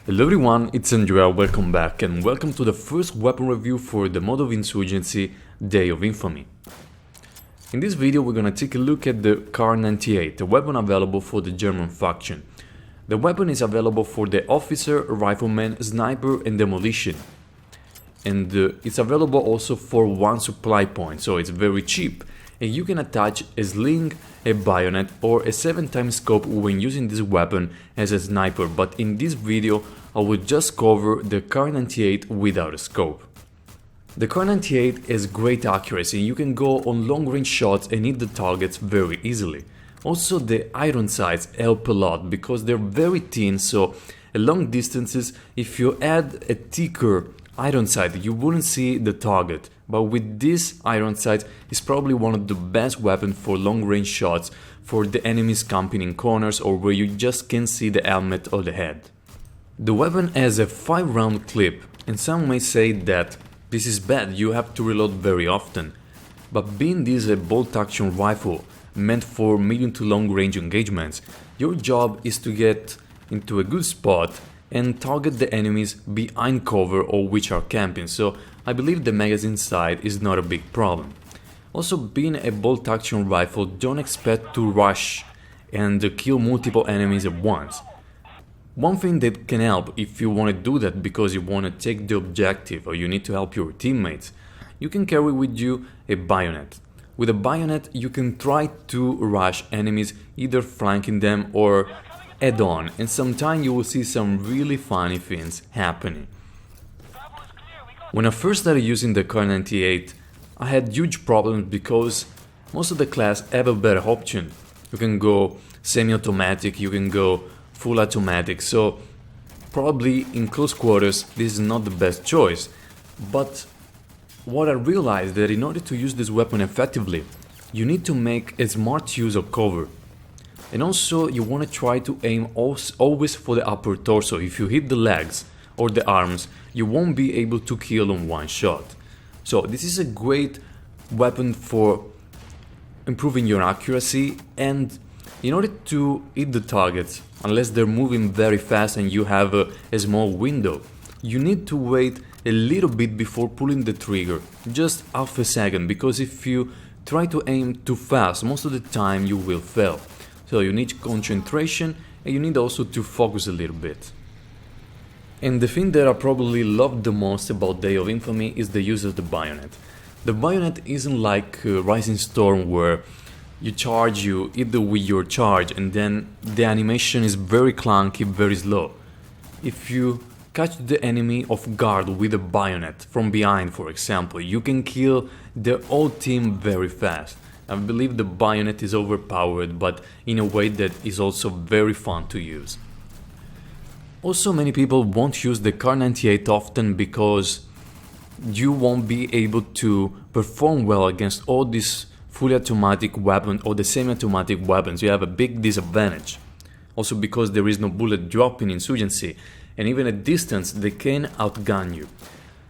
Hello everyone, it's Andrea, welcome back and welcome to the first weapon review for the mode of Insurgency, Day of Infamy. In this video we're gonna take a look at the Kar98, a weapon available for the German faction. The weapon is available for the Officer, Rifleman, Sniper and Demolition. And it's available also for one supply point, so it's very cheap. And you can attach a sling, a bayonet or a 7x scope when using this weapon as a sniper, but in this video I will just cover the Kar98 without a scope. The Kar98 has great accuracy, you can go on long range shots and hit the targets very easily. Also the iron sights help a lot because they're very thin, so at long distances if you add a thicker iron sight you wouldn't see the target, but with this iron sight it's probably one of the best weapons for long range shots for the enemies camping in corners or where you just can't see the helmet or the head. The weapon has a 5-round clip and some may say that this is bad, you have to reload very often, but being this a bolt action rifle meant for medium to long range engagements, your job is to get into a good spot and target the enemies behind cover or which are camping, so I believe the magazine side is not a big problem. Also, being a bolt action rifle, don't expect to rush and kill multiple enemies at once. One thing that can help if you want to do that because you want to take the objective or you need to help your teammates, you can carry with you a bayonet. With a bayonet you can try to rush enemies either flanking them or head on, and sometimes you will see some really funny things happening. When I first started using the Kar98 I had huge problems because most of the class have a better option. You can go semi-automatic, you can go full automatic, so probably in close quarters this is not the best choice. But what I realized that in order to use this weapon effectively you need to make a smart use of cover. And also you want to try to aim always for the upper torso. If you hit the legs or the arms you won't be able to kill on one shot. So this is a great weapon for improving your accuracy, and in order to hit the targets, unless they're moving very fast and you have a small window, you need to wait a little bit before pulling the trigger, just half a second, because if you try to aim too fast most of the time you will fail. So you need concentration and you need also to focus a little bit. And the thing that I probably love the most about Day of Infamy is the use of the bayonet. The bayonet isn't like Rising Storm where you charge, you hit with your charge and then the animation is very clunky, very slow. If you catch the enemy off guard with a bayonet from behind, for example, you can kill the whole team very fast. I believe the bayonet is overpowered, but in a way that is also very fun to use. Also, many people won't use the Kar98 often because you won't be able to perform well against all these fully automatic weapons or the semi-automatic weapons. You have a big disadvantage. Also because there is no bullet drop in Insurgency, and even at distance they can outgun you.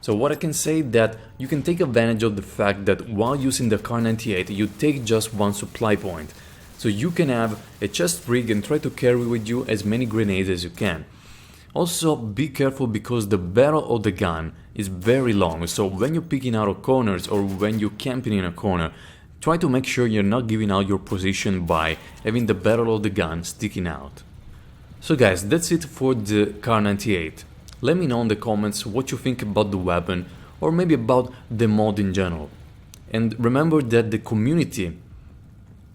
So what I can say that you can take advantage of the fact that while using the Kar98 you take just one supply point. So you can have a chest rig and try to carry with you as many grenades as you can. Also be careful because the barrel of the gun is very long, so when you're picking out of corners or when you're camping in a corner, try to make sure you're not giving out your position by having the barrel of the gun sticking out. So guys, that's it for the Kar98. Let me know in the comments what you think about the weapon or maybe about the mod in general. And remember that the community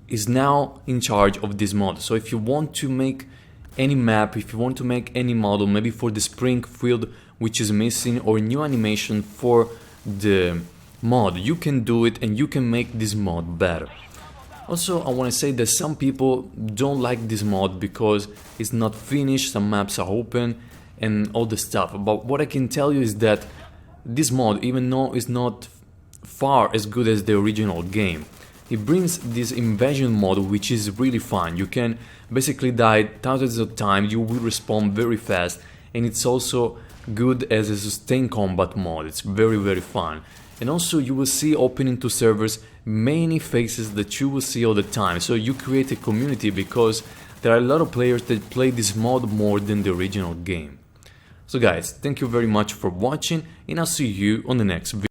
is now in charge of this mod, so if you want to make any map, if you want to make any model, maybe for the Springfield which is missing or new animation for the mod, you can do it and you can make this mod better. Also, I want to say that some people don't like this mod because it's not finished, some maps are open and all the stuff, but what I can tell you is that this mod, even though it's not far as good as the original game, it brings this invasion mode which is really fun. You can basically die thousands of times, you will respawn very fast, and it's also good as a sustained combat mode. It's very fun. And also you will see opening to servers many faces that you will see all the time, so you create a community because there are a lot of players that play this mod more than the original game. So guys, thank you very much for watching, and I'll see you on the next video.